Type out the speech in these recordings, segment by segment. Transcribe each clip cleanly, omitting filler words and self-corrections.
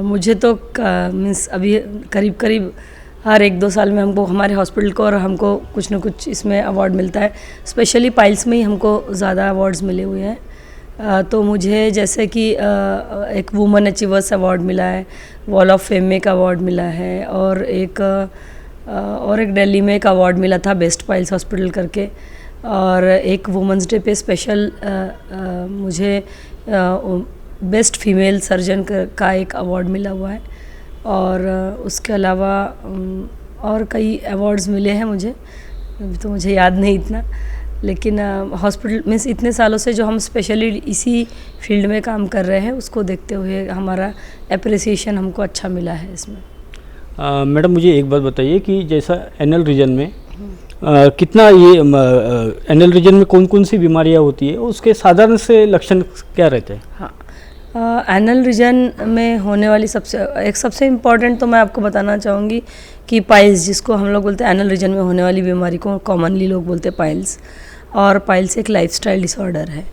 मुझे तो मीन्स अभी करीब करीब हर 1-2 साल में हमको हमारे हॉस्पिटल को और हमको कुछ न कुछ इसमें अवार्ड मिलता है। स्पेशली पाइल्स में ही हमको ज़्यादा अवार्ड्स मिले हुए हैं। तो मुझे जैसे कि एक वुमेन अचीवर्स अवार्ड मिला है, वॉल ऑफ फेम में एक अवार्ड मिला है, और एक दिल्ली में एक अवार्ड मिला था बेस्ट पाइल्स हॉस्पिटल करके, और एक वुमेंस डे पे स्पेशल मुझे बेस्ट फीमेल सर्जन का एक अवार्ड मिला हुआ है। और उसके अलावा और कई अवार्ड्स मिले हैं मुझे, अभी तो मुझे याद नहीं इतना, लेकिन हॉस्पिटल मीन्स इतने सालों से जो हम स्पेशली इसी फील्ड में काम कर रहे हैं उसको देखते हुए हमारा एप्रिसिएशन हमको अच्छा मिला है इसमें। मैडम मुझे एक बात बताइए कि जैसा एनल रीजन में कितना ये एनल रीजन में कौन कौन सी बीमारियां होती है, उसके साधारण से लक्षण क्या रहते हैं? हाँ, एनल रीजन में होने वाली सबसे इम्पॉर्टेंट तो मैं आपको बताना चाहूँगी कि पाइल्स, जिसको हम लोग बोलते हैं एनल रीजन में होने वाली बीमारी को कॉमनली लोग बोलते हैं पाइल्स, और पाइल्स एक लाइफस्टाइल डिसऑर्डर है।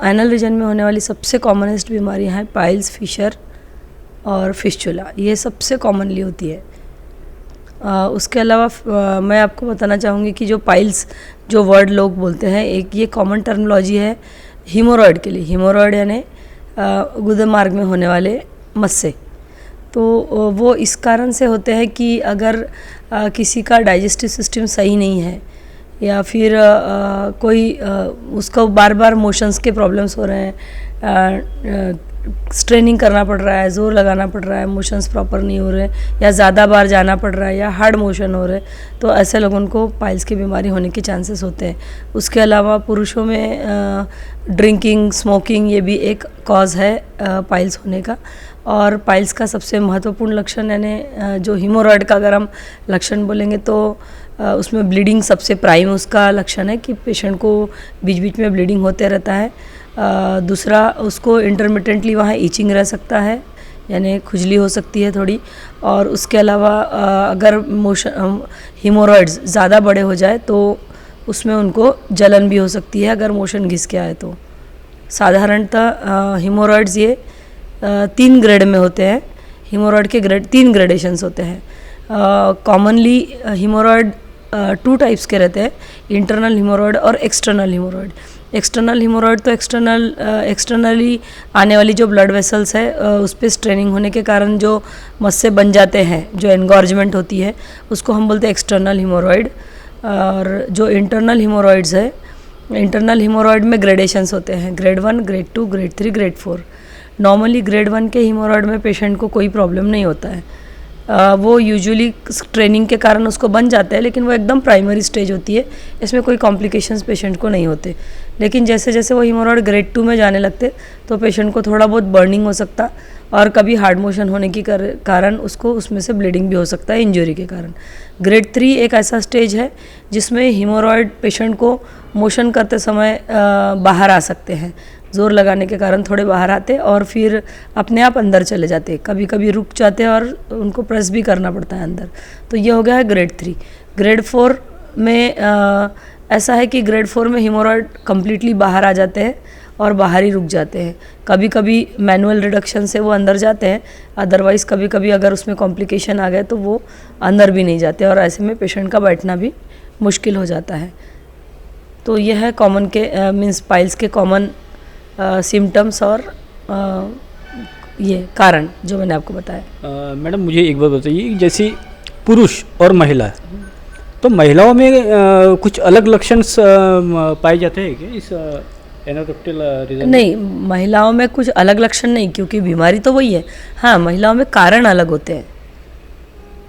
एनल रीजन में होने वाली सबसे कॉमनेस्ट बीमारियाँ हैं पाइल्स, फिशर और फिस्चुला, ये सबसे कॉमनली होती है। उसके अलावा मैं आपको बताना चाहूँगी कि जो पाइल्स जो वर्ड लोग बोलते हैं, एक ये कॉमन टर्मिनोलॉजी है हीमोरॉयड के लिए। हीमोरॉयड यानी गुदे मार्ग में होने वाले मस्से, तो वो इस कारण से होते हैं कि अगर किसी का डाइजेस्टिव सिस्टम सही नहीं है, या फिर कोई उसको बार बार मोशंस के प्रॉब्लम्स हो रहे हैं, स्ट्रेनिंग करना पड़ रहा है, ज़ोर लगाना पड़ रहा है, मोशंस प्रॉपर नहीं हो रहे, या ज़्यादा बार जाना पड़ रहा है, या हार्ड मोशन हो रहे, तो ऐसे लोगों को पाइल्स की बीमारी होने के चांसेस होते हैं। उसके अलावा पुरुषों में ड्रिंकिंग, स्मोकिंग, ये भी एक कॉज है पाइल्स होने का। और पाइल्स का सबसे महत्वपूर्ण लक्षण यानी जो हीमोरॉयड का अगर हम लक्षण बोलेंगे तो उसमें ब्लीडिंग सबसे प्राइम उसका लक्षण है कि पेशेंट को बीच बीच में ब्लीडिंग होते रहता है। दूसरा, उसको इंटरमिटेंटली वहाँ ईचिंग रह सकता है, यानी खुजली हो सकती है थोड़ी। और उसके अलावा अगर हीमोरॉइड्स ज़्यादा बड़े हो जाए तो उसमें उनको जलन भी हो सकती है अगर मोशन घिस के आए तो। साधारणतः हीमोरॉइड्स ये 3 ग्रेड में होते हैं। हीमोरॉइड के 3 ग्रेडेशंस होते हैं। कॉमनली हीमोरॉइड 2 टाइप्स के रहते हैं, इंटरनल हीमोरॉइड और एक्सटर्नल हीमोरॉइड। एक्सटर्नल हीमोरॉइड तो एक्सटर्नली आने वाली जो ब्लड वेसल्स है उस पर स्ट्रेनिंग होने के कारण जो मस्से बन जाते हैं, जो एनगॉर्जमेंट होती है, उसको हम बोलते हैं एक्सटर्नल हीमोरॉइड। और जो इंटरनल हीमोरॉइड्स है, इंटरनल हीमोरॉइड में ग्रेडेशंस होते हैं, grade 1, grade 2, grade 3, grade 4। Normally grade 1 के हीमोरॉइड में पेशेंट को कोई प्रॉब्लम नहीं होता है, वो यूजुअली ट्रेनिंग के कारण उसको बन जाता है, लेकिन वो एकदम प्राइमरी स्टेज होती है, इसमें कोई कॉम्प्लिकेशंस पेशेंट को नहीं होते। लेकिन जैसे जैसे वो हीमोरॉइड ग्रेड 2 में जाने लगते तो पेशेंट को थोड़ा बहुत बर्निंग हो सकता, और कभी हार्ड मोशन होने के कारण उसको उसमें से ब्लीडिंग भी हो सकता है इंजरी के कारण। ग्रेड 3 एक ऐसा स्टेज है जिसमें हीमोरॉइड पेशेंट को मोशन करते समय बाहर आ सकते हैं, ज़ोर लगाने के कारण थोड़े बाहर आते और फिर अपने आप अंदर चले जाते, कभी कभी रुक जाते और उनको प्रेस भी करना पड़ता है अंदर। तो ये हो गया है ग्रेड 3। ग्रेड 4 में ऐसा है कि ग्रेड 4 में हीमोरॉइड कम्प्लीटली बाहर आ जाते हैं और बाहर ही रुक जाते हैं। कभी कभी मैनुअल रिडक्शन से वो अंदर जाते हैं, अदरवाइज़ कभी कभी अगर उसमें कॉम्प्लिकेशन आ गए तो वो अंदर भी नहीं जाते, और ऐसे में पेशेंट का बैठना भी मुश्किल हो जाता है। तो यह है कॉमन के मीन्स पाइल्स के कॉमन सिम्टम्स और ये कारण जो मैंने आपको बताया। मैडम मुझे एक बात बताइए, जैसे पुरुष और महिला, तो महिलाओं में कुछ अलग लक्षण पाए जाते हैं क्या इस एनोरेक्टल रीजन? नहीं, महिलाओं में कुछ अलग लक्षण नहीं, क्योंकि बीमारी तो वही है। हाँ, महिलाओं में कारण अलग होते हैं।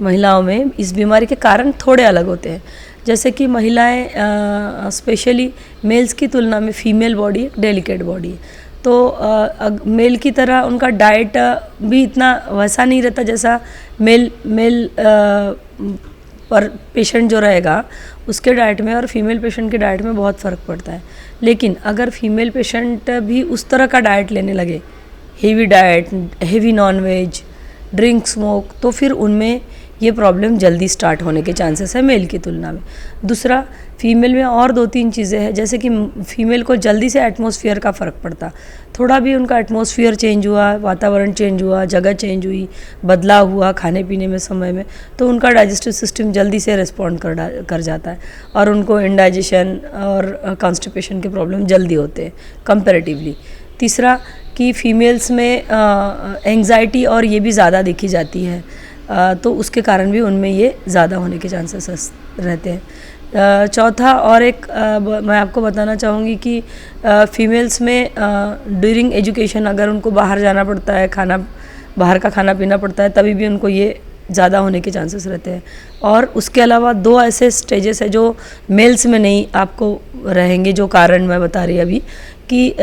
महिलाओं में इस बीमारी के कारण थोड़े अलग होते हैं। जैसे कि महिलाएं स्पेशली मेल्स की तुलना में फीमेल बॉडी डेलिकेट बॉडी है, तो मेल की तरह उनका डाइट भी इतना वैसा नहीं रहता जैसा मेल पर पेशेंट जो रहेगा उसके डाइट में और फीमेल पेशेंट के डाइट में बहुत फ़र्क पड़ता है। लेकिन अगर फीमेल पेशेंट भी उस तरह का डाइट लेने लगे, heavy diet, heavy non veg, drink, smoke, तो फिर उनमें ये प्रॉब्लम जल्दी स्टार्ट होने के चांसेस है मेल की तुलना में। दूसरा, फीमेल में और 2-3 चीज़ें हैं, जैसे कि फीमेल को जल्दी से एटमॉस्फेयर का फ़र्क पड़ता, थोड़ा भी उनका एटमॉस्फेयर चेंज हुआ, वातावरण चेंज हुआ, जगह चेंज हुई, बदलाव हुआ खाने पीने में समय में, तो उनका डाइजेस्टिव सिस्टम जल्दी से रिस्पॉन्ड कर जाता है और उनको इंडाइजेशन और कॉन्स्टिपेशन के प्रॉब्लम जल्दी होते हैं कंपैरेटिवली। तीसरा कि फीमेल्स में एंग्जाइटी और ये भी ज़्यादा देखी जाती है, तो उसके कारण भी उनमें ये ज़्यादा होने के चांसेस रहते हैं। चौथा और एक मैं आपको बताना चाहूँगी कि फीमेल्स में ड्यूरिंग एजुकेशन अगर उनको बाहर जाना पड़ता है, बाहर का खाना पीना पड़ता है, तभी भी उनको ये ज़्यादा होने के चांसेस रहते हैं। और उसके अलावा 2 ऐसे स्टेजेस है जो मेल्स में नहीं आपको रहेंगे, जो कारण मैं बता रही अभी कि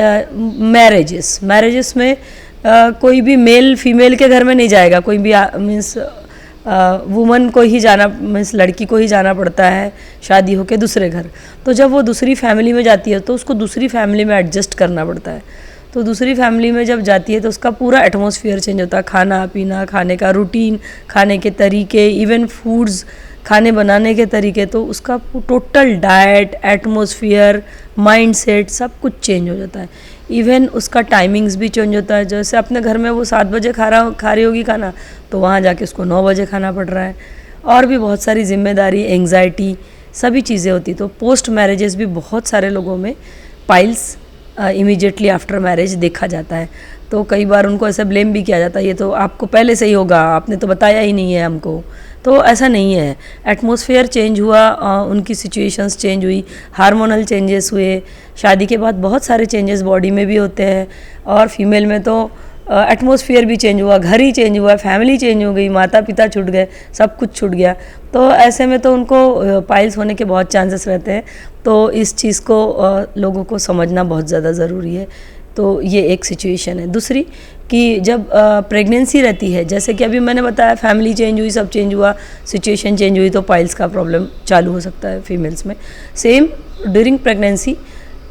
मैरिजेस में कोई भी मेल फीमेल के घर में नहीं जाएगा, कोई भी मीन्स वुमन को ही जाना, मीन्स लड़की को ही जाना पड़ता है शादी होके दूसरे घर। तो जब वो दूसरी फैमिली में जाती है तो उसको दूसरी फैमिली में एडजस्ट करना पड़ता है। तो दूसरी फैमिली में जब जाती है तो उसका पूरा एटमॉस्फेयर चेंज होता है, खाना पीना, खाने का रूटीन, खाने के तरीके, इवन फूड्स, खाने बनाने के तरीके, तो उसका टोटल डाइट, एटमॉस्फेयर, माइंडसेट सब कुछ चेंज हो जाता है। इवन उसका टाइमिंग्स भी चेंज होता है। जैसे अपने घर में वो 7 बजे खा रही होगी खाना, तो वहाँ जाके उसको 9 बजे खाना पड़ रहा है। और भी बहुत सारी जिम्मेदारी, एंग्जाइटी, सभी चीज़ें होती। तो पोस्ट मैरिजेस भी बहुत सारे लोगों में पाइल्स इमीडिएटली आफ्टर मैरिज देखा जाता है। तो कई बार उनको ऐसा ब्लेम भी किया जाता है, ये तो आपको पहले से ही होगा, आपने तो बताया ही नहीं है हमको। तो ऐसा नहीं है, एटमॉस्फेयर चेंज हुआ, उनकी सिचुएशंस चेंज हुई, हार्मोनल चेंजेस हुए, शादी के बाद बहुत सारे चेंजेस बॉडी में भी होते हैं। और फीमेल में तो एटमॉस्फेयर भी चेंज हुआ, घर ही चेंज हुआ, फैमिली चेंज हो गई, माता पिता छूट गए, सब कुछ छूट गया। तो ऐसे में तो उनको पाइल्स होने के बहुत चांसेस रहते हैं। तो इस चीज़ को लोगों को समझना बहुत ज़्यादा ज़रूरी है। तो ये एक सिचुएशन है। दूसरी कि जब प्रेगनेंसी रहती है, जैसे कि अभी मैंने बताया फैमिली चेंज हुई, सब चेंज हुआ, सिचुएशन चेंज हुई, तो पाइल्स का प्रॉब्लम चालू हो सकता है फीमेल्स में। सेम ड्यूरिंग प्रेगनेंसी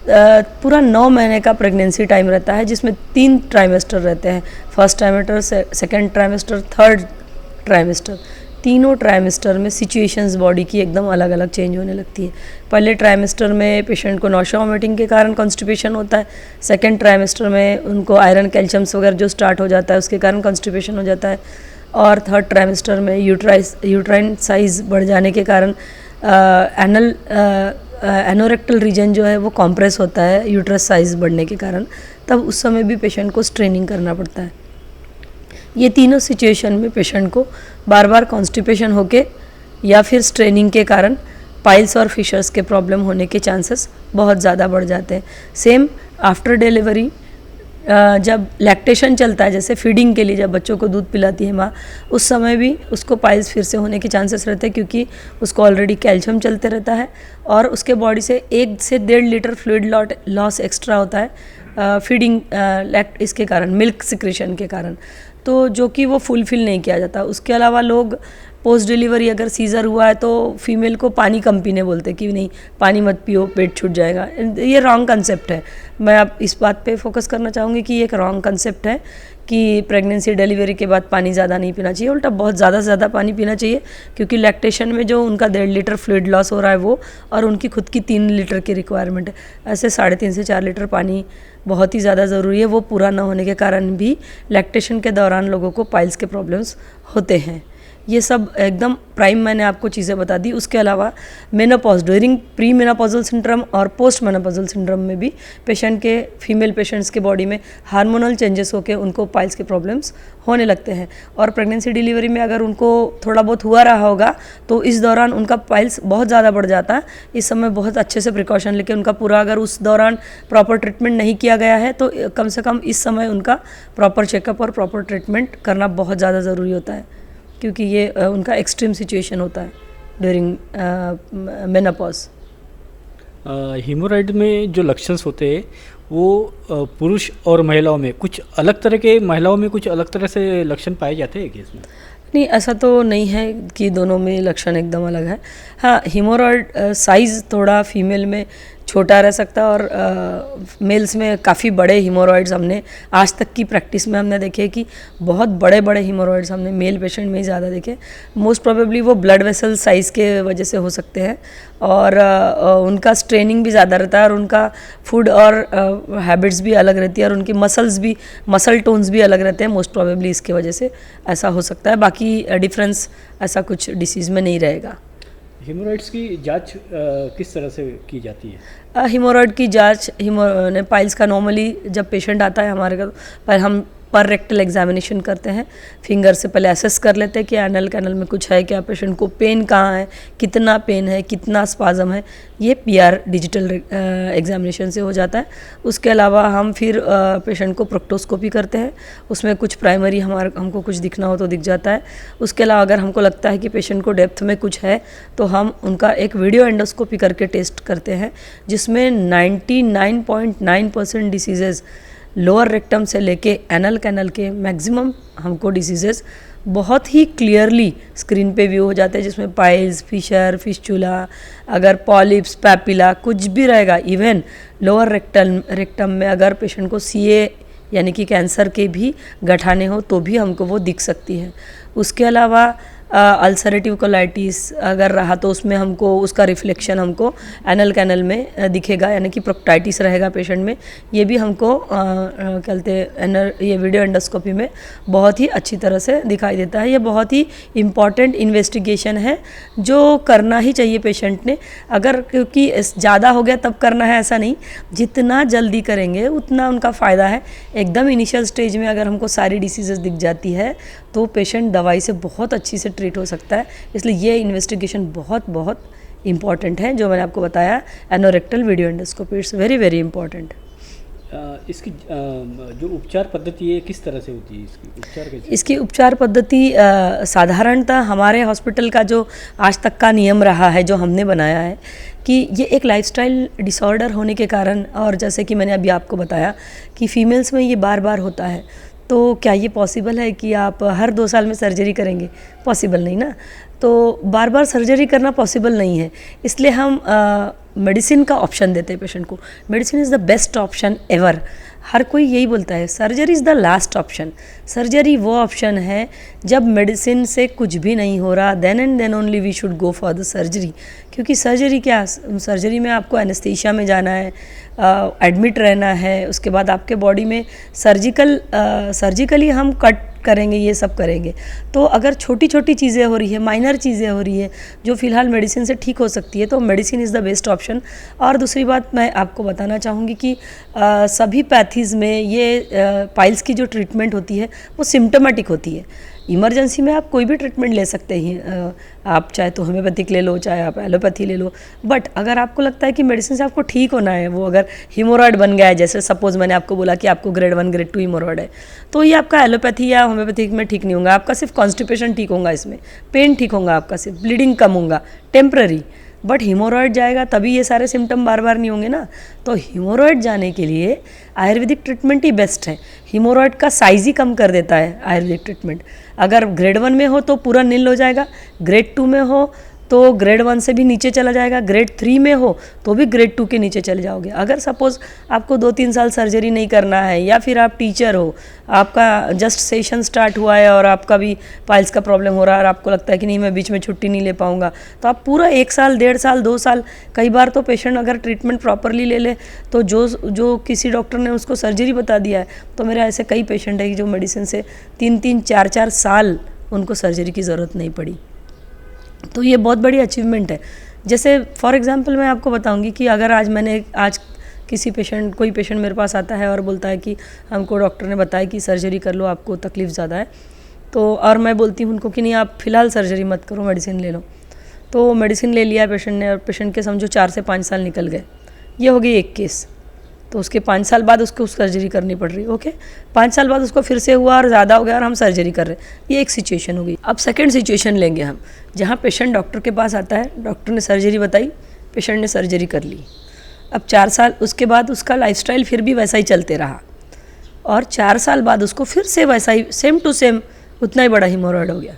पूरा 9 महीने का प्रेगनेंसी टाइम रहता है, जिसमें 3 ट्राइमेस्टर रहते हैं, first trimester, second trimester, third trimester. तीनों ट्राइमेस्टर में सिचुएशंस बॉडी की एकदम अलग अलग चेंज होने लगती है। पहले ट्राइमेस्टर में पेशेंट को नौशा वॉमिटिंग के कारण कॉन्स्टिपेशन होता है, सेकेंड ट्राइमेस्टर में उनको आयरन कैल्शियम्स वगैरह जो स्टार्ट हो जाता है उसके कारण कॉन्स्टिपेशन हो जाता है, और थर्ड ट्राइमेस्टर में यूट्राइन साइज़ बढ़ जाने के कारण एनोरेक्टल रीजन जो है वो कॉम्प्रेस होता है यूट्रस साइज़ बढ़ने के कारण, तब उस समय भी पेशेंट को स्ट्रेनिंग करना पड़ता है। ये तीनों सिचुएशन में पेशेंट को बार बार कॉन्स्टिपेशन होके या फिर स्ट्रेनिंग के कारण पाइल्स और फिशर्स के प्रॉब्लम होने के चांसेस बहुत ज़्यादा बढ़ जाते हैं। सेम आफ्टर डिलीवरी जब लैक्टेशन चलता है, जैसे फीडिंग के लिए जब बच्चों को दूध पिलाती है माँ, उस समय भी उसको पाइल्स फिर से होने के चांसेस रहते हैं, क्योंकि उसको ऑलरेडी कैल्शियम चलते रहता है और उसके बॉडी से 1 से 1.5 लीटर फ्लूइड लॉस एक्स्ट्रा होता है फीडिंग इसके कारण, मिल्क सिक्रेशन के कारण, तो जो कि वो फुलफिल नहीं किया जाता। उसके अलावा लोग पोस्ट डिलीवरी अगर सीज़र हुआ है तो फीमेल को पानी कम पीने बोलते कि नहीं पानी मत पियो, पेट छूट जाएगा। ये रॉन्ग कंसेप्ट है। मैं अब इस बात पे फोकस करना चाहूँगी कि ये एक रॉन्ग कंसेप्ट है कि प्रेगनेंसी डिलीवरी के बाद पानी ज़्यादा नहीं पीना चाहिए, उल्टा बहुत ज़्यादा से ज़्यादा पानी पीना चाहिए, क्योंकि लैक्टेशन में जो उनका 1.5 लीटर फ्लूइड लॉस हो रहा है वो, और उनकी खुद की 3 लीटर की रिक्वायरमेंट है, ऐसे 3.5 से 4 लीटर पानी बहुत ही ज़्यादा ज़रूरी है। वो पूरा ना होने के कारण भी लैक्टेशन के दौरान लोगों को पाइल्स के प्रॉब्लम्स होते हैं। ये सब एकदम प्राइम मैंने आपको चीज़ें बता दी। उसके अलावा menopause, during pre menopausal syndrome और पोस्ट मेनोपॉजल सिंड्रोम में भी पेशेंट के, फीमेल पेशेंट्स के बॉडी में हार्मोनल चेंजेस होकर उनको पाइल्स के प्रॉब्लम्स होने लगते हैं। और प्रेगनेंसी डिलीवरी में अगर उनको थोड़ा बहुत हुआ रहा होगा तो इस दौरान उनका पाइल्स बहुत ज़्यादा बढ़ जाता है। इस समय बहुत अच्छे से प्रिकॉशन लेके उनका पूरा, अगर उस दौरान प्रॉपर ट्रीटमेंट नहीं किया गया है तो कम से कम इस समय उनका प्रॉपर चेकअप और प्रॉपर ट्रीटमेंट करना बहुत ज़्यादा ज़रूरी होता है, क्योंकि ये उनका एक्सट्रीम सिचुएशन होता है ड्यूरिंग मेनोपॉज। हीमोरॉइड में जो लक्षण होते हैं वो पुरुष और महिलाओं में कुछ अलग तरह के, महिलाओं में कुछ अलग तरह से लक्षण पाए जाते हैं क्या इसमें? नहीं, ऐसा तो नहीं है कि दोनों में लक्षण एकदम अलग है। हाँ, हीमोरॉइड साइज़ थोड़ा फीमेल में छोटा रह सकता है। और मेल्स में काफ़ी बड़े हीमोरॉइड्स हमने आज तक की प्रैक्टिस में हमने देखे कि बहुत बड़े बड़े हीमोरॉइड्स हमने मेल पेशेंट में ही ज़्यादा देखे। मोस्ट प्रोबेबली वो ब्लड वेसल साइज़ के वजह से हो सकते हैं, और उनका स्ट्रेनिंग भी ज़्यादा रहता है, और उनका फूड और हैबिट्स भी अलग रहती है, और उनकी मसल टोन्स भी अलग रहते हैं। मोस्ट प्रोबेबली इसके वजह से ऐसा हो सकता है, बाकी डिफरेंस ऐसा कुछ डिसीज़ में नहीं रहेगा। हेमोरॉइड्स की जांच किस तरह से की जाती है? हीमोरॉइड की जांच पाइल्स का नॉर्मली जब पेशेंट आता है हमारे घर पर हम पर रेक्टल एग्जामिनेशन करते हैं। फिंगर से पहले असेस कर लेते हैं कि एनल कैनल में कुछ है क्या, पेशेंट को पेन कहाँ है, कितना पेन है, कितना स्पाज़म है, ये पीआर डिजिटल एग्जामिनेशन से हो जाता है। उसके अलावा हम फिर पेशेंट को प्रोक्टोस्कोपी करते हैं, उसमें कुछ प्राइमरी हमको कुछ दिखना हो तो दिख जाता है। उसके अलावा अगर हमको लगता है कि पेशेंट को डेप्थ में कुछ है तो हम उनका एक वीडियो एंडोस्कोपी करके टेस्ट करते हैं, जिसमें 99.9% डिसीजेज़ लोअर रेक्टम से लेके एनल कैनल के मैक्सिमम हमको डिसीजेस बहुत ही क्लियरली स्क्रीन पे व्यू हो जाते हैं, जिसमें पाइल्स, फिशर, फिस्चुला, अगर पॉलिप्स, पैपिला कुछ भी रहेगा। इवन लोअर रेक्टम में अगर पेशेंट को सीए यानी कि कैंसर के भी गठाने हो तो भी हमको वो दिख सकती है। उसके अलावा अल्सरेटिव कोलाइटिस अगर रहा तो उसमें हमको उसका रिफ्लेक्शन हमको एनल कैनल में दिखेगा, यानी कि प्रोक्टाइटिस रहेगा पेशेंट में, ये भी हमको कहते हैं ये वीडियो एंडोस्कोपी में बहुत ही अच्छी तरह से दिखाई देता है। ये बहुत ही इम्पॉर्टेंट इन्वेस्टिगेशन है जो करना ही चाहिए पेशेंट ने, अगर क्योंकि ज़्यादा हो गया तब करना है ऐसा नहीं, जितना जल्दी करेंगे उतना उनका फ़ायदा है। एकदम इनिशियल स्टेज में अगर हमको सारी डिसीजेस दिख जाती है तो पेशेंट दवाई से बहुत अच्छी से ट्रीट हो सकता है। इसलिए ये इन्वेस्टिगेशन बहुत बहुत इम्पॉर्टेंट है जो मैंने आपको बताया, anorectal video endoscopy, it's very very important. इसकी जो उपचार पद्धति है किस तरह से होती है, इसकी उपचार कैसे? इसकी उपचार पद्धति साधारणतः हमारे हॉस्पिटल का जो आज तक का नियम रहा है, जो हमने बनाया है कि ये एक लाइफस्टाइल डिसऑर्डर होने के कारण, और जैसे कि मैंने अभी आपको बताया कि फीमेल्स में ये बार बार होता है, तो क्या ये पॉसिबल है कि आप हर 2 साल में सर्जरी करेंगे? पॉसिबल नहीं ना। तो बार बार सर्जरी करना पॉसिबल नहीं है, इसलिए हम मेडिसिन का ऑप्शन देते हैं पेशेंट को। Medicine is the best option ever. हर कोई यही बोलता है surgery is the last option. Surgery वो ऑप्शन है जब मेडिसिन से कुछ भी नहीं हो रहा, then and then only we should go for the surgery. क्योंकि सर्जरी क्या, सर्जरी में आपको एनेस्थीसिया में जाना है, एडमिट रहना है, उसके बाद आपके बॉडी में सर्जिकली हम कट करेंगे, ये सब करेंगे। तो अगर छोटी छोटी चीज़ें हो रही है, माइनर चीज़ें हो रही है जो फ़िलहाल मेडिसिन से ठीक हो सकती है, तो medicine is the best option. और दूसरी बात मैं आपको बताना चाहूँगी कि सभी पैथीज़ में ये पाइल्स की जो ट्रीटमेंट होती है वो सिम्टोमेटिक होती है। इमरजेंसी में आप कोई भी ट्रीटमेंट ले सकते हैं, आप चाहे तो होम्योपैथिक ले लो, चाहे आप एलोपैथी ले लो, बट अगर आपको लगता है कि मेडिसिन से आपको ठीक होना है, वो अगर हीमोरॉइड बन गया है, जैसे सपोज मैंने आपको बोला कि आपको ग्रेड 1 ग्रेड 2 हीमोरॉइड है, तो ये आपका एलोपैथी या होम्योपैथिक में ठीक नहीं होगा। आपका सिर्फ कॉन्स्टिपेशन ठीक होगा, इसमें पेन ठीक होगा, आपका सिर्फ ब्लीडिंग कम होगा टेम्पररी, बट हीमोरॉइड जाएगा तभी ये सारे सिम्टम बार बार नहीं होंगे ना। तो हीमोरॉइड जाने के लिए आयुर्वेदिक ट्रीटमेंट ही बेस्ट है। हीमोरॉइड का साइज़ ही कम कर देता है आयुर्वेदिक ट्रीटमेंट। अगर ग्रेड 1 में हो तो पूरा नील हो जाएगा, ग्रेड 2 में हो तो ग्रेड 1 से भी नीचे चला जाएगा, ग्रेड 3 में हो तो भी ग्रेड 2 के नीचे चले जाओगे। अगर सपोज़ आपको 2-3 साल सर्जरी नहीं करना है, या फिर आप टीचर हो, आपका जस्ट सेशन स्टार्ट हुआ है और आपका भी पाइल्स का प्रॉब्लम हो रहा है और आपको लगता है कि नहीं मैं बीच में छुट्टी नहीं ले पाऊंगा, तो आप पूरा 1 साल, 1.5 साल, 2 साल, कई बार तो पेशेंट अगर ट्रीटमेंट प्रॉपरली ले ले तो जो किसी डॉक्टर ने उसको सर्जरी बता दिया है, तो मेरे ऐसे कई पेशेंट है कि जो मेडिसिन से 3-3, 4-4 साल उनको सर्जरी की ज़रूरत नहीं पड़ी। तो ये बहुत बड़ी अचीवमेंट है। जैसे फॉर एग्जांपल मैं आपको बताऊंगी कि अगर आज कोई पेशेंट मेरे पास आता है और बोलता है कि हमको डॉक्टर ने बताया कि सर्जरी कर लो, आपको तकलीफ़ ज़्यादा है, तो और मैं बोलती हूँ उनको कि नहीं आप फ़िलहाल सर्जरी मत करो, मेडिसिन ले लो। तो मेडिसिन ले लिया पेशेंट ने और पेशेंट के समझो 4 से 5 साल निकल गए, ये हो गई एक केस। तो उसके 5 साल बाद उसको सर्जरी करनी पड़ रही, ओके, 5 साल बाद उसको फिर से हुआ और ज़्यादा हो गया और हम सर्जरी कर रहे हैं, ये एक सिचुएशन हो गई। अब सेकंड सिचुएशन लेंगे हम, जहाँ पेशेंट डॉक्टर के पास आता है, डॉक्टर ने सर्जरी बताई, पेशेंट ने सर्जरी कर ली। अब 4 साल उसके बाद उसका लाइफस्टाइल फिर भी वैसा ही चलते रहा और 4 साल बाद उसको फिर से वैसा ही सेम टू सेम उतना ही बड़ा हीमोरॉइड हो गया,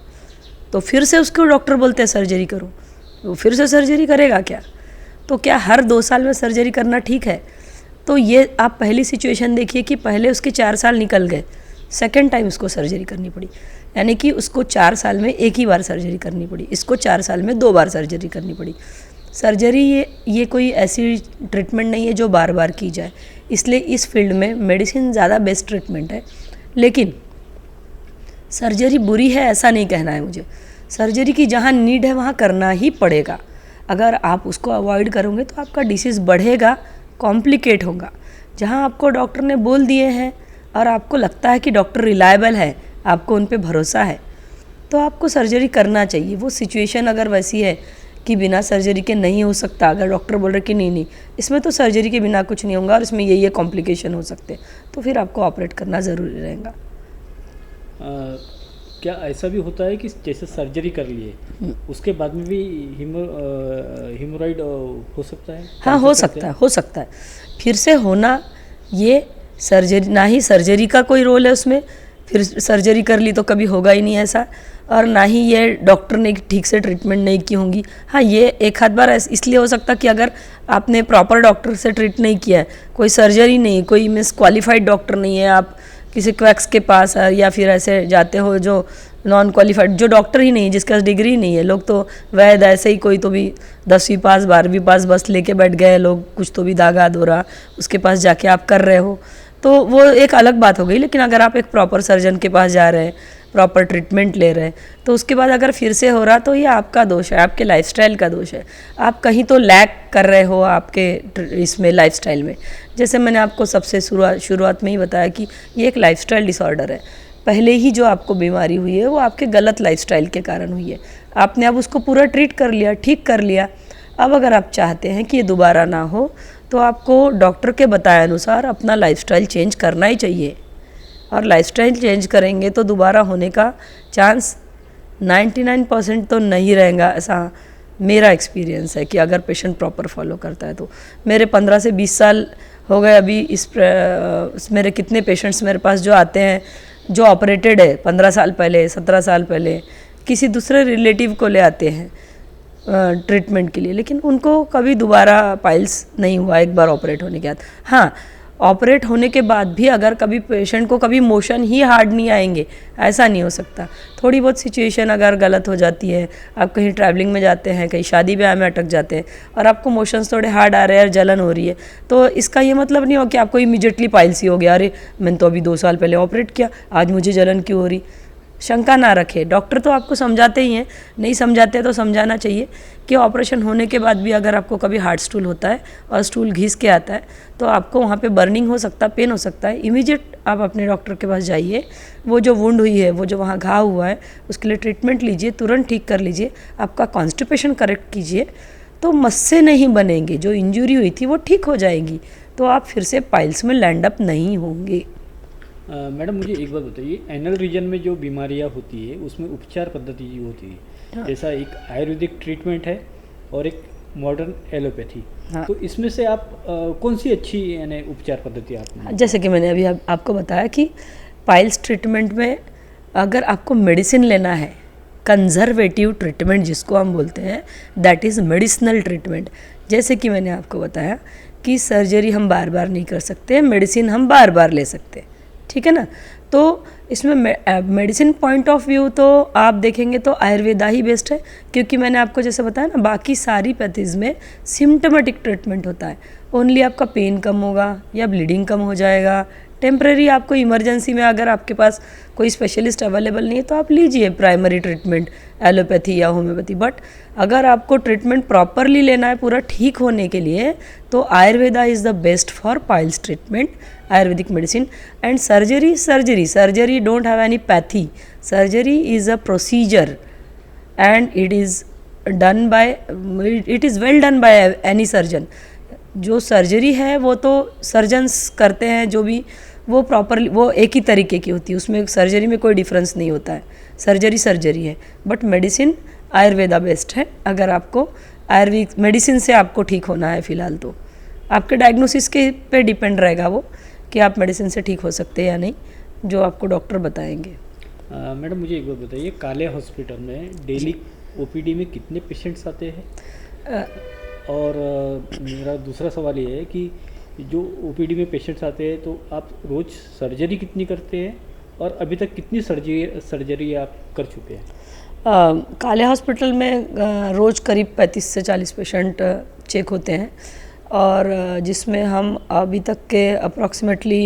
तो फिर से उसको डॉक्टर बोलते हैं सर्जरी करो, वो फिर से सर्जरी करेगा क्या? तो क्या हर 2 साल में सर्जरी करना ठीक है? तो ये आप पहली सिचुएशन देखिए कि पहले उसके 4 साल निकल गए, सेकेंड टाइम उसको सर्जरी करनी पड़ी, यानी कि उसको 4 साल में एक ही बार सर्जरी करनी पड़ी, इसको 4 साल में 2 बार सर्जरी करनी पड़ी। सर्जरी ये कोई ऐसी ट्रीटमेंट नहीं है जो बार बार की जाए, इसलिए इस फील्ड में मेडिसिन ज़्यादा बेस्ट ट्रीटमेंट है। लेकिन सर्जरी बुरी है ऐसा नहीं कहना है मुझे, सर्जरी की जहाँ नीड है वहाँ करना ही पड़ेगा। अगर आप उसको अवॉइड करोगे तो आपका डिसीज़ बढ़ेगा, कॉम्प्लिकेट होगा। जहाँ आपको डॉक्टर ने बोल दिए हैं और आपको लगता है कि डॉक्टर रिलायबल है, आपको उन पे भरोसा है, तो आपको सर्जरी करना चाहिए। वो सिचुएशन अगर वैसी है कि बिना सर्जरी के नहीं हो सकता, अगर डॉक्टर बोल रहे कि नहीं इसमें तो सर्जरी के बिना कुछ नहीं होगा और इसमें ये कॉम्प्लिकेशन हो सकते हैं, तो फिर आपको ऑपरेट करना ज़रूरी रहेगा। क्या ऐसा भी होता है कि जैसे सर्जरी कर लिए उसके बाद में भी हिमोराइड हो सकता है? हाँ, हो सकता है फिर से होना। ये सर्जरी, ना ही सर्जरी का कोई रोल है उसमें, फिर सर्जरी कर ली तो कभी होगा ही नहीं ऐसा, और ना ही ये डॉक्टर ने ठीक से ट्रीटमेंट नहीं की होंगी। हाँ, ये एक आध बार इसलिए हो सकता कि अगर आपने प्रॉपर डॉक्टर से ट्रीट नहीं किया है, कोई सर्जरी नहीं, कोई मिस क्वालिफाइड डॉक्टर नहीं है, आप किसी क्वैक्स के पास या फिर ऐसे जाते हो जो नॉन क्वालिफाइड, जो डॉक्टर ही नहीं, जिसका डिग्री नहीं है। लोग तो वैद ऐसे ही, कोई तो भी 10वीं पास 12वीं पास बस लेके बैठ गए लोग, कुछ तो भी दागा दौरा, उसके पास जाके आप कर रहे हो तो वो एक अलग बात हो गई। लेकिन अगर आप एक प्रॉपर सर्जन के पास जा रहे हैं, प्रॉपर ट्रीटमेंट ले रहे हैं, तो उसके बाद अगर फिर से हो रहा तो ये आपका दोष है, आपके लाइफस्टाइल का दोष है। आप कहीं तो लैक कर रहे हो आपके इसमें लाइफस्टाइल में। जैसे मैंने आपको सबसे शुरुआत में ही बताया कि ये एक लाइफस्टाइल डिसऑर्डर है। पहले ही जो आपको बीमारी हुई है वो आपके गलत लाइफस्टाइल के कारण हुई है। आपने अब उसको पूरा ट्रीट कर लिया, ठीक कर लिया। अब अगर आप चाहते हैं कि ये दोबारा ना हो तो आपको डॉक्टर के बताए अनुसार अपना लाइफस्टाइल चेंज करना ही चाहिए, और लाइफस्टाइल चेंज करेंगे तो दोबारा होने का चांस 99% तो नहीं रहेगा, ऐसा मेरा एक्सपीरियंस है कि अगर पेशेंट प्रॉपर फॉलो करता है तो। मेरे 15 से 20 साल हो गए अभी मेरे कितने पेशेंट्स मेरे पास जो आते हैं जो ऑपरेटेड है 15 साल पहले, 17 साल पहले, किसी दूसरे रिलेटिव को ले आते हैं ट्रीटमेंट के लिए, लेकिन उनको कभी दोबारा पाइल्स नहीं हुआ एक बार ऑपरेट होने के बाद। हाँ, ऑपरेट होने के बाद भी अगर कभी पेशेंट को कभी मोशन ही हार्ड नहीं आएंगे, ऐसा नहीं हो सकता। थोड़ी बहुत सिचुएशन अगर गलत हो जाती है, आप कहीं ट्रैवलिंग में जाते हैं, कहीं शादी ब्याह में अटक जाते हैं और आपको मोशंस थोड़े हार्ड आ रहे हैं और जलन हो रही है, तो इसका ये मतलब नहीं हो कि आपको इमीडिएटली पाइल्स ही हो गया, अरे मैंने तो अभी 2 साल पहले ऑपरेट किया, आज मुझे जलन क्यों हो रही। शंका ना रखे, डॉक्टर तो आपको समझाते ही हैं, नहीं समझाते तो समझाना चाहिए कि ऑपरेशन होने के बाद भी अगर आपको कभी हार्ड स्टूल होता है और स्टूल घिस के आता है तो आपको वहाँ पे बर्निंग हो सकता है, पेन हो सकता है, इमीडिएट आप अपने डॉक्टर के पास जाइए। वो जो वुंड हुई है, वो जो वहाँ घाव हुआ है, उसके लिए ट्रीटमेंट लीजिए, तुरंत ठीक कर लीजिए, आपका कॉन्स्टिपेशन करेक्ट कीजिए, तो मस्से नहीं बनेंगे, जो इंजरी हुई थी वो ठीक हो जाएगी, तो आप फिर से पाइल्स में लैंड अप नहीं होंगे। मैडम मुझे एक बात बताइए, एनल रीजन में जो बीमारियां होती है उसमें उपचार पद्धति जो होती है, हाँ। जैसा एक आयुर्वेदिक ट्रीटमेंट है और एक मॉडर्न एलोपैथी, हाँ। तो इसमें से आप कौन सी अच्छी यानी उपचार पद्धति आप? जैसे कि मैंने अभी आपको बताया कि पाइल्स ट्रीटमेंट में अगर आपको मेडिसिन लेना है, कंजर्वेटिव ट्रीटमेंट जिसको हम बोलते हैं, दैट इज़ मेडिसिनल ट्रीटमेंट। जैसे कि मैंने आपको बताया कि सर्जरी हम बार बार नहीं कर सकते, मेडिसिन हम बार बार ले सकते हैं, ठीक है ना। तो इसमें मेडिसिन पॉइंट ऑफ व्यू तो आप देखेंगे तो आयुर्वेदा ही बेस्ट है, क्योंकि मैंने आपको जैसे बताया ना, बाकी सारी पैथीज़ में सिम्टोमेटिक ट्रीटमेंट होता है। ओनली आपका पेन कम होगा या ब्लीडिंग कम हो जाएगा, टेम्परेरी आपको इमरजेंसी में अगर आपके पास कोई स्पेशलिस्ट अवेलेबल नहीं है तो आप लीजिए प्राइमरी ट्रीटमेंट एलोपैथी या होम्योपैथी। बट अगर आपको ट्रीटमेंट प्रॉपरली लेना है पूरा ठीक होने के लिए, तो Ayurveda is the best for piles treatment, Ayurvedic medicine. And surgery don't have any pathy, surgery is a procedure and it is well done by any surgeon. जो सर्जरी है वो तो सर्जन्स करते हैं, जो भी वो प्रॉपरली वो एक ही तरीके की होती है, उसमें सर्जरी में कोई डिफरेंस नहीं होता है, सर्जरी है। बट मेडिसिन आयुर्वेदा बेस्ट है। अगर आपको आयुर्वेदिक मेडिसिन से आपको ठीक होना है फ़िलहाल, तो आपके डायग्नोसिस के पे डिपेंड रहेगा वो कि आप मेडिसिन से ठीक हो सकते हैं या नहीं, जो आपको डॉक्टर बताएंगे। मैडम मुझे एक बात बताइए, काले हॉस्पिटल में डेली ओपीडी में कितने पेशेंट्स आते हैं? और मेरा दूसरा सवाल ये है कि जो ओपीडी में पेशेंट्स आते हैं तो आप रोज़ सर्जरी कितनी करते हैं और अभी तक कितनी सर्जरी आप कर चुके हैं? काले हॉस्पिटल में रोज़ करीब 35 से 40 पेशेंट चेक होते हैं और जिसमें हम अभी तक के अप्रॉक्सीमेटली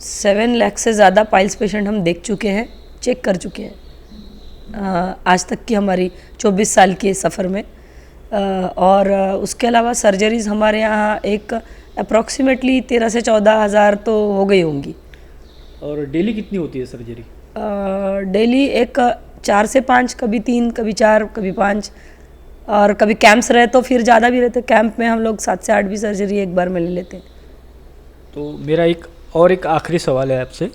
7 लाख से ज़्यादा पाइल्स पेशेंट हम देख चुके हैं, चेक कर चुके हैं आज तक की हमारी 24 साल के सफ़र में। और उसके अलावा सर्जरीज़ हमारे यहाँ एक अप्रॉक्सीमेटली 13 से 14 हज़ार तो हो गई होंगी। और डेली कितनी होती है सर्जरी? डेली एक 4 से 5, कभी 3, कभी 4, कभी 5, और कभी कैंप्स रहे तो फिर ज़्यादा भी रहते। कैंप में हम लोग 7 से 8 भी सर्जरी एक बार में ले लेते हैं। तो मेरा एक आखिरी सवाल है आपसे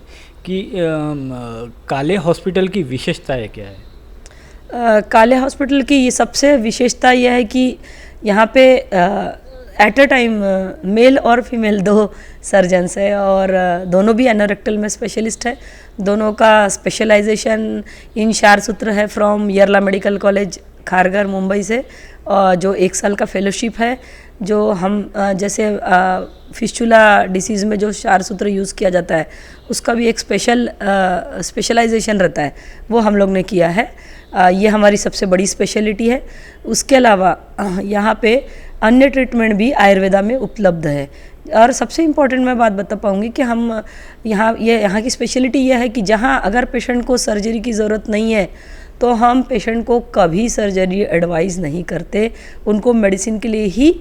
कि काले हॉस्पिटल की विशेषताएं क्या है? काले हॉस्पिटल की ये सबसे विशेषता यह है कि यहाँ पे एट अ टाइम मेल और फीमेल 2 सर्जन्स है और दोनों भी एनोरेक्टल में स्पेशलिस्ट है। दोनों का स्पेशलाइजेशन इन शारसूत्र है from Yerala medical college Kharghar Mumbai से, जो 1 साल का फेलोशिप है। जो हम जैसे फिस्चुला डिसीज़ में जो शारसूत्र यूज़ किया जाता है उसका भी एक स्पेशलाइजेशन रहता है, वो हम लोग ने किया है। ये हमारी सबसे बड़ी स्पेशलिटी है। उसके अलावा यहाँ पे अन्य ट्रीटमेंट भी आयुर्वेदा में उपलब्ध है। और सबसे इम्पॉर्टेंट मैं बात बता पाऊँगी कि हम यहाँ की स्पेशलिटी यह है कि जहाँ अगर पेशेंट को सर्जरी की ज़रूरत नहीं है तो हम पेशेंट को कभी सर्जरी एडवाइस नहीं करते, उनको मेडिसिन के लिए ही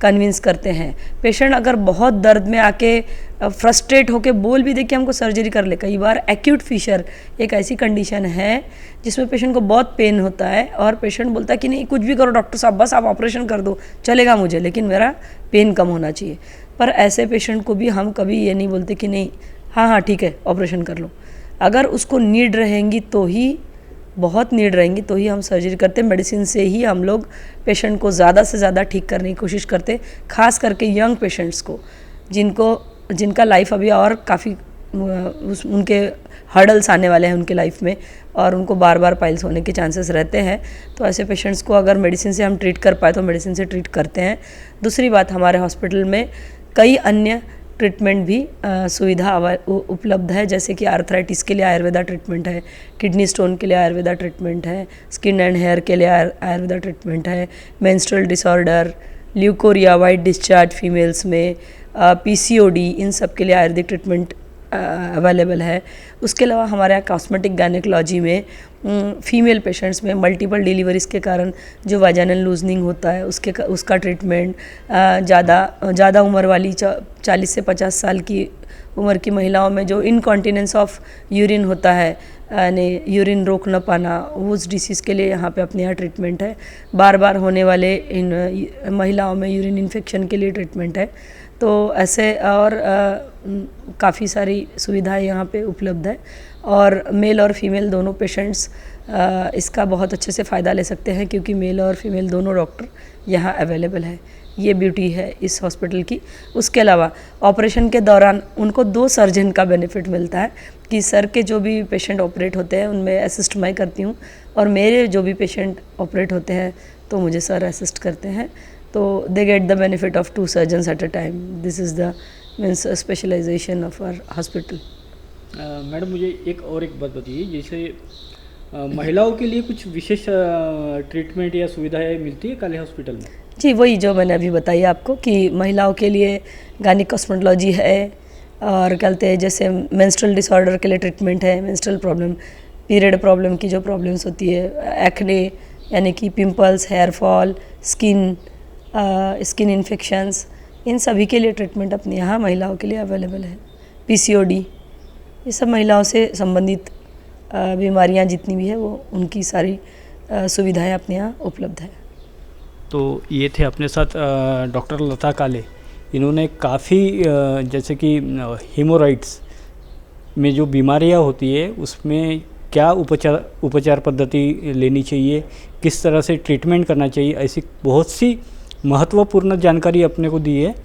कन्विंस करते हैं। पेशेंट अगर बहुत दर्द में आके फ्रस्ट्रेट होके बोल भी दे कि हमको सर्जरी कर ले, कई बार एक्यूट फिशर एक ऐसी कंडीशन है जिसमें पेशेंट को बहुत पेन होता है और पेशेंट बोलता है कि नहीं कुछ भी करो डॉक्टर साहब, बस आप ऑपरेशन कर दो चलेगा मुझे, लेकिन मेरा पेन कम होना चाहिए। पर ऐसे पेशेंट को भी हम कभी ये नहीं बोलते कि नहीं हाँ ठीक है ऑपरेशन कर लो। अगर उसको नीड रहेंगी तो ही, बहुत नीड रहेंगी तो ही हम सर्जरी करते। मेडिसिन से ही हम लोग पेशेंट को ज़्यादा से ज़्यादा ठीक करने की कोशिश करते, खास करके यंग पेशेंट्स को जिनका लाइफ अभी और काफ़ी उनके हर्डल्स आने वाले हैं उनके लाइफ में और उनको बार बार पाइल्स होने के चांसेस रहते हैं। तो ऐसे पेशेंट्स को अगर मेडिसिन से हम ट्रीट कर पाए तो मेडिसिन से ट्रीट करते हैं। दूसरी बात, हमारे हॉस्पिटल में कई अन्य ट्रीटमेंट भी सुविधा उपलब्ध है, जैसे कि आर्थराइटिस के लिए आयुर्वेदा ट्रीटमेंट है, किडनी स्टोन के लिए आयुर्वेदा ट्रीटमेंट है, स्किन एंड हेयर के लिए आयुर्वेदा ट्रीटमेंट है, menstrual disorder, leucorrhoea, white discharge females में, पीसीओडी, इन सब के लिए आयुर्वेदिक ट्रीटमेंट अवेलेबल है। उसके अलावा हमारे यहाँ कॉस्मेटिक गायनेकोलॉजी में फीमेल पेशेंट्स में मल्टीपल डिलीवरीज के कारण जो वाजाइनल लूजनिंग होता है उसका ट्रीटमेंट, ज़्यादा उम्र वाली 40 से 50 साल की उम्र की महिलाओं में जो इनकॉन्टिनेंस ऑफ यूरिन होता है, यानी यूरिन रोक न पाना, उस डिसीज़ के लिए यहाँ पे अपने यहाँ ट्रीटमेंट है। बार बार होने वाले इन महिलाओं में यूरिन इन्फेक्शन के लिए ट्रीटमेंट है। तो ऐसे और काफ़ी सारी सुविधाएं यहाँ पे उपलब्ध है और मेल और फीमेल दोनों पेशेंट्स इसका बहुत अच्छे से फ़ायदा ले सकते हैं क्योंकि मेल और फीमेल दोनों डॉक्टर यहाँ अवेलेबल है। ये ब्यूटी है इस हॉस्पिटल की। उसके अलावा ऑपरेशन के दौरान उनको 2 सर्जन का बेनिफिट मिलता है कि सर के जो भी पेशेंट ऑपरेट होते हैं उनमें असिस्ट मैं करती हूँ और मेरे जो भी पेशेंट ऑपरेट होते हैं तो मुझे सर असिस्ट करते हैं। तो they get the benefit of 2 surgeons at a time. This is the means specialisation of our hospital. Madam मुझे एक बात बताइए, जैसे महिलाओं के लिए कुछ विशेष ट्रीटमेंट या सुविधाएं मिलती है काले हॉस्पिटल में? जी, वही जो मैंने अभी बताई आपको कि महिलाओं के लिए गायनिक कॉस्मेटोलॉजी है और कहते हैं जैसे मेंस्ट्रुअल डिसऑर्डर के लिए ट्रीटमेंट है, मेंस्ट्रुअल प्रॉब्लम, पीरियड प्रॉब्लम की जो प्रॉब्लम्स होती है, एक्ने यानी कि pimples, hair fall, skin infections, इन सभी के लिए ट्रीटमेंट अपने यहाँ महिलाओं के लिए अवेलेबल है। पीसीओडी, ये सब महिलाओं से संबंधित बीमारियाँ जितनी भी है वो उनकी सारी सुविधाएं अपने यहाँ उपलब्ध है। तो ये थे अपने साथ डॉक्टर लता काले। इन्होंने काफ़ी जैसे कि हीमोराइड्स में जो बीमारियाँ होती है उसमें क्या उपचार पद्धति लेनी चाहिए, किस तरह से ट्रीटमेंट करना चाहिए, ऐसी बहुत सी महत्वपूर्ण जानकारी अपने को दी है।